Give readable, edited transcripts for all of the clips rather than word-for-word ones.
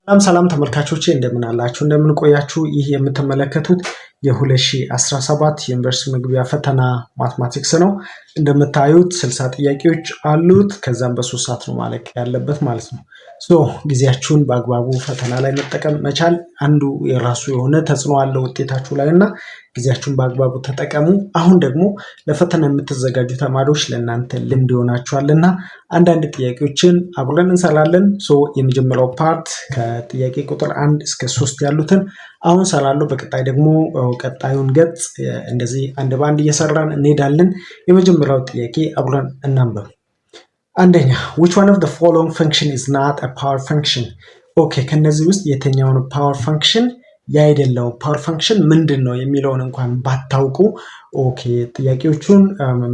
ሰላም ተመልካቾቼ እንደምን አላችሁ እንደምን ቆያችሁ ይህ የምትመለከቱት የ2017 ዩኒቨርሲቲ መግቢያ ፈተና ማትማቲክስ ነው እንደምታዩት 60 ጥያቄዎች አሉት ከዛም በ3 ሰዓት ነው ማለቅ ያለበት ማለት ነው ጊዜያችሁን በአግባቡ ፈተና ላይ መጠቀም መቻል አንዱ የራሱ የሆነ ተጽዕኖ አለው ውጤታችሁ ላይና ጊዜያችሁን በአግባቡ ተጠቀሙ አሁን ደግሞ ለፈተና የምትዘጋጁ ተማሪዎች ለእናንተ ልምድ ይሆናችኋልና አንዳንድ ጥያቄዎችን አብረን እንሰራለን የመጀመሪያው ፓርት ከጥያቄ ቁጥር 1 እስከ 3 ያሉትን አሁን ሰራለሁ በቀጣይ ደግሞ ቀጣዩን ገጽ እንደዚህ አንድ ባንድ እየሰራን እንሄዳለን የመጀመሪያው ጥያቄ አብረን እናንብብ አንደኛ which one of the following function is not a power function ከነዚህ ውስጥ የትኛው power function ያይደለው power function ምንድነው የሚለውን እንኳን ባታውቁ ጥያቄዎቹን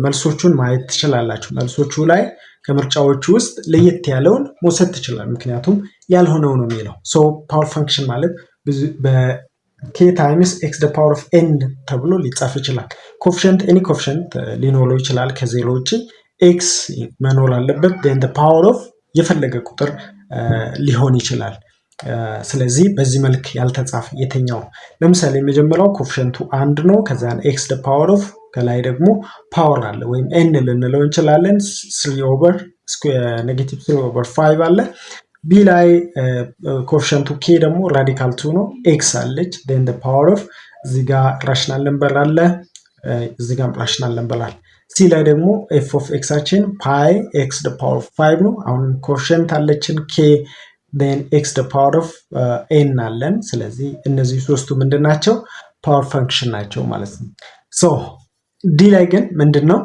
መልሶቹን ማየት ትችላላችሁ መልሶቹ ላይ ከምርጫዎቹ ውስጥ ለየት ያለውን መውሰድ ትችላላችሁ ምክንያቱም ያልሆነው ነው የሚለው power function ማለት k times x the power of n ተብሎ ሊጻፍ ይችላል coefficient any coefficient ሊኖረው ይችላል ከዜሮ ውጪ x መኖር አለበት then the power of የፈለገ ቁጥር ሊሆን ይችላል ስለዚህ በዚህ መልክ ያልተጻፈ የትኛው ለምሳሌ የመጀመሪያው ኮኤፊሺየንቱ 1 ነው ከዛን x the power of ከላይ ደግሞ ፓወር አለ ወይም n ልንለው እንችላለን 3/-5 አለ b ላይ ኮኤፊሺየንቱ k ደግሞ ራዲካል 2 ነው x አለች then the power of እዚህ ጋር ራሽናል ነምበር አለ እዚህ ጋር ራሽናል ነምበር አለ c ላይ ደግሞ f of x አችን pi x the power of 5 ነው አሁን ኮኤፊሺየንት አለችን k then x the power of n አለን ስለዚህ እነዚህ ሶስቱ ምንድናቸው ፓወር ፈንክሽን ናቸው ማለት ነው d ላይ ግን ምንድነው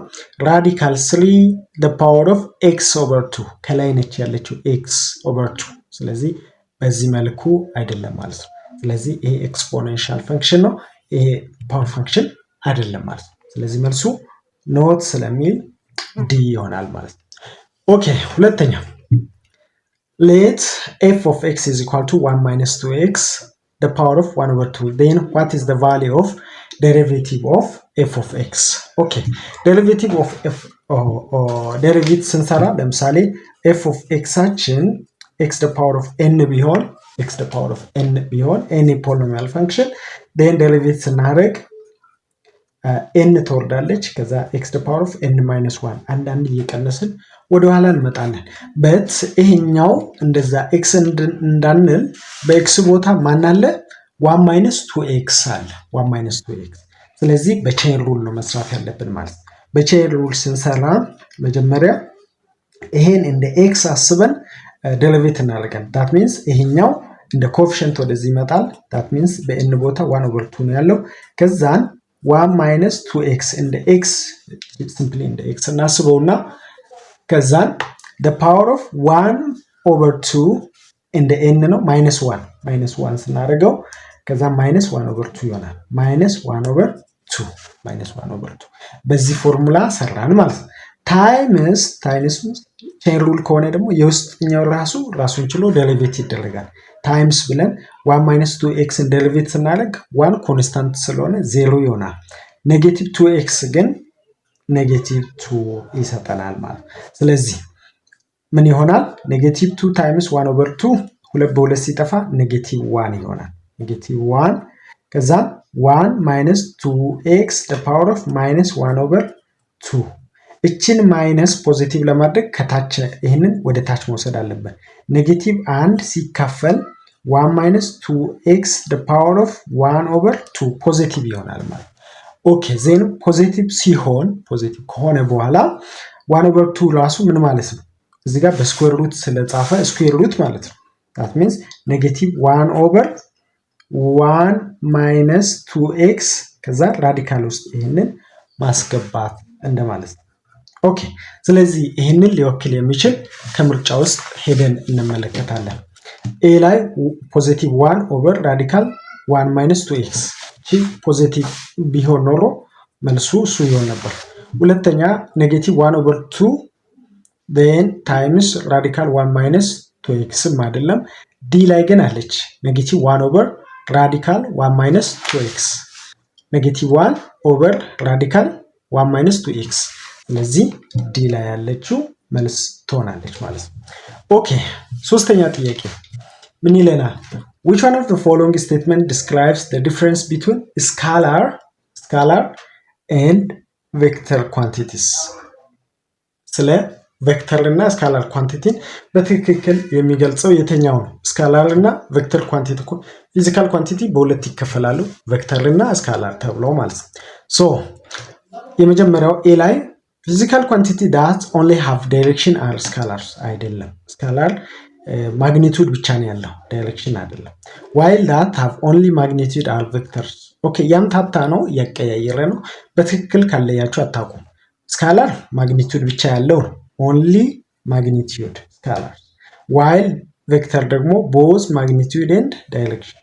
ራዲካል 3 the power of x over 2 ከላይ ነች ያለችው x over 2 ስለዚህ በዚህ መልኩ አይደለም ማለት ነው ስለዚህ ይሄ ኤክስፖኔንሻል ፈንክሽን ነው ይሄ ፓወር ፈንክሽን አይደለም ማለት ነው ስለዚህ መልሱ ኖት ስለሚል d ይሆናል ማለት ነው ሁለተኛ let f of x is equal to 1 minus 2x the power of 1 over 2 then what is the value of derivative of f of x derivative of f derivative ስንሰራ ለምሳሌ f of x አችን x the power of n ቢሆን x the power of n ቢሆን any polynomial function then derivative ስናደርግ n ትወርዳለች ከዛ x the power of n minus 1 አንዳንድ እየቀነስን ወደ ኋላ እንመጣለን but ይሄኛው እንደዛ x እንዳንል በx ቦታ ማን አለ 1 minus 2x አለ 1 minus 2x ስለዚህ በቼን ሩል ነው መስራት ያለብን ማለት በቼን ሩል ስንሰራ መጀመሪያ ይሄን እንደ x አስበን ዴሪቬት እናደርጋለን that means ይሄኛው እንደ ኮኤፊሺየንት ወደዚህ ይመጣል that means በn ቦታ 1 over 2 ነው ያለው ከዛን 1 minus 2x እንደ x simply እንደ x እናስበውና ከዛን the power of 1 over 2 እንደ n ነው minus 1 ስናደርገው ከዛ minus 1 over 2 ይሆናል minus 1 over 2 በዚህ ፎርሙላ ሰራን ማለት ነው ታይምስ ቼን ሩል ከሆነ ደግሞ የውስጥኛው ራሱን ችሎ ዴሪቬት ይደረጋል ታይምስ ብለን 1 minus 2x ዴሪቬት ስናደርግ 1 ኮንስታንት ስለሆነ 0 ይሆናል ኔጌቲቭ 2x ግን ኔጌቲቭ 2 ይሰጠናል ማለት ስለዚህ ምን ይሆናል ኔጌቲቭ 2 ታይምስ 1 over 2 ሁለት በሁለት ሲጠፋ ኔጌቲቭ 1 ይሆናል ኔጌቲቭ 1 ከዛ 1 minus 2x the power of minus 1 over 2 እቺን ማይነስ ፖዚቲቭ ለማድረግ ከታች ይሄንን ወደ ታች መውሰድ አለበት ኔጌቲቭ 1 ሲካፈል 1 minus 2x the power of 1 over 2 ፖዚቲቭ ይሆናል ማለት ዜን ፖዚቲቭ ሲሆን ፖዚቲቭ ከሆነ በኋላ 1 over 2 ራሱ ምን ማለት ነው እዚህ ጋር በስኩዌር ሩት ስለጻፈ ስኩዌር ሩት ማለት ነው that means negative 1 over 1 minus 2x ከዛ ራዲካል ውስጥ ይሄንን ማስገባት እንደማለት ነው ስለዚህ ይሄንን ሊወክል የሚችል ከምርጫ ውስጥ ሄደን እንመለከታለን a ላይ ፖዚቲቭ 1 over ራዲካል 1 minus 2x ፖዚቲቭ ቢሆን ኖሮ መልሱ እሱ ይሆን ነበር ሁለተኛ ኔጌቲቭ 1 over 2 then times ራዲካል 1 minus 2x አይደለም d ላይ ግን አለች ኔጌቲቭ 1 over ራዲካል 1 minus 2x ኔጌቲቭ 1 over ራዲካል 1 minus 2x ስለዚህ d ላይ ያለችው መልስ ትሆናለች ማለት ነው ሶስተኛ ጥያቄ ምን ይለናል? which one of the following statement describes the difference between scalar and vector quantities? ስለ ቬክተር እና ስካላር ኳንቲቲን በትክክል የሚገልጸው የትኛው ነው? ስካላር እና ቬክተር ኳንቲቲ ፊዚካል ኳንቲቲ በሁለት ይከፈላሉ፣ ቬክተር እና ስካላር ተብለው ማለት ነው። ሶ የመጀመሪያው ኤ ላይ ፊዚካል ኳንቲቲ that only have direction are scalars አይደለም። ስካላር ማግኒቱድ ብቻ ነው ያለው፣ ዳይሬክሽን አይደለም። while that have only magnitude are vectors ኦኬ ያምታታ ነው፣ ያቀያየረ ነው። በትክክል ካለያችሁ አታውቁም። ስካላር ማግኒቱድ ብቻ ያለው ነው፣ only magnitude scalar while vector ደግሞ both magnitude and direction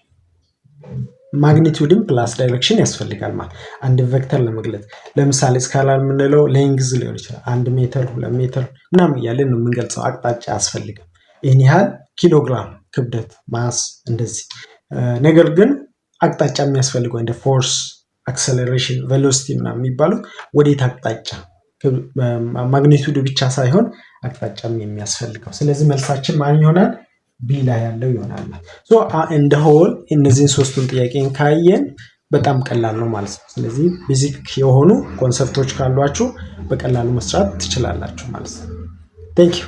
ማግኒቱድም ፕላስ ዳይሬክሽን ያስፈልጋል ማለት አንድ ቬክተር ለመግለጽ። ለምሳሌ ስካላር የምንለው ሌንግዝ ሊሆን ይችላል 1 ሜትር 2 ሜትር ምናምን እያለን ነው የምንገልጸው። አቅጣጫ ያስፈልጋል። ይህን ያህል ኪሎግራም ክብደት ማስ እንደዚህ። ነገር ግን አቅጣጫ የሚያስፈልገው እንደ ፎርስ፣ አክሰለሬሽን፣ ቬሎሲቲ ምናምን የሚባሉት ወዴት አቅጣጫ ማግኒቱድ ብቻ ሳይሆን አቅጣጫም የሚያስፈልገው። ስለዚህ መልሳችን ማን ይሆናል? ቢ ላይ ያለው ይሆናል። ሶ እንደ ሆል እነዚህን ሶስቱን ጥያቄን ካየን በጣም ቀላል ነው ማለት ነው። ስለዚህ ቤዚክ የሆኑ ኮንሰፕቶች ካሏችሁ በቀላሉ መስራት ትችላላችሁ ማለት ነው። ቴንክ ዩ